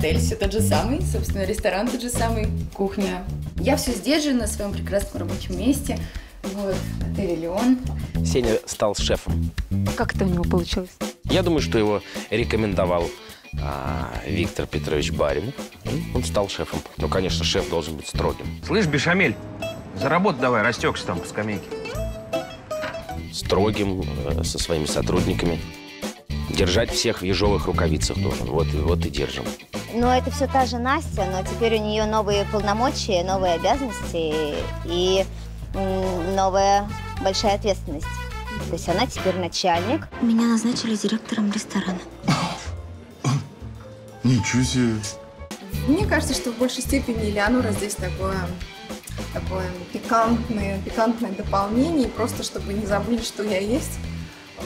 отель все тот же самый, собственно, ресторан тот же самый, кухня. Я все здесь же, на своем прекрасном рабочем месте. Вот, отель «Элеон». Сеня стал шефом. Как это у него получилось? Я думаю, что его рекомендовал Виктор Петрович Баринов. И он стал шефом. Ну, конечно, шеф должен быть строгим. Слышь, Бешамель, за работу давай, растекся там по скамейке. Строгим со своими сотрудниками. Держать всех в ежовых рукавицах должен. Вот и держим. Но это все та же Настя, но теперь у нее новые полномочия, новые обязанности и новая большая ответственность. То есть она теперь начальник. Меня назначили директором ресторана. Ничего себе. Мне кажется, что в большей степени Элеонора здесь такое пикантное дополнение, просто чтобы не забыли, что я есть.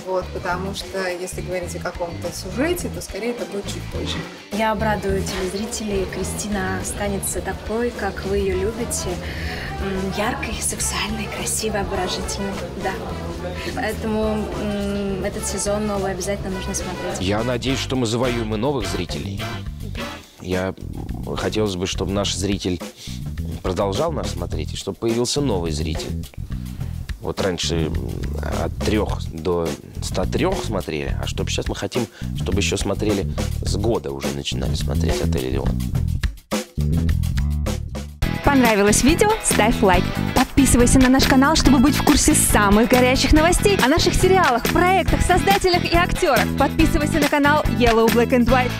Вот, потому что, если говорить о каком-то сюжете, то скорее это будет чуть позже. Я обрадую телезрителей. Кристина останется такой, как вы ее любите. Яркой, сексуальной, красивой, обворожительной. Да. Поэтому этот сезон новый обязательно нужно смотреть. Я надеюсь, что мы завоюем и новых зрителей. Хотелось бы, чтобы наш зритель продолжал нас смотреть, и чтобы появился новый зритель. Вот раньше от 3 до 103 смотрели, а чтобы сейчас мы хотим, чтобы еще смотрели с года уже начинали смотреть «Отель Элеон». Понравилось видео? Ставь лайк. Подписывайся на наш канал, чтобы быть в курсе самых горячих новостей о наших сериалах, проектах, создателях и актерах. Подписывайся на канал Yellow Black and White.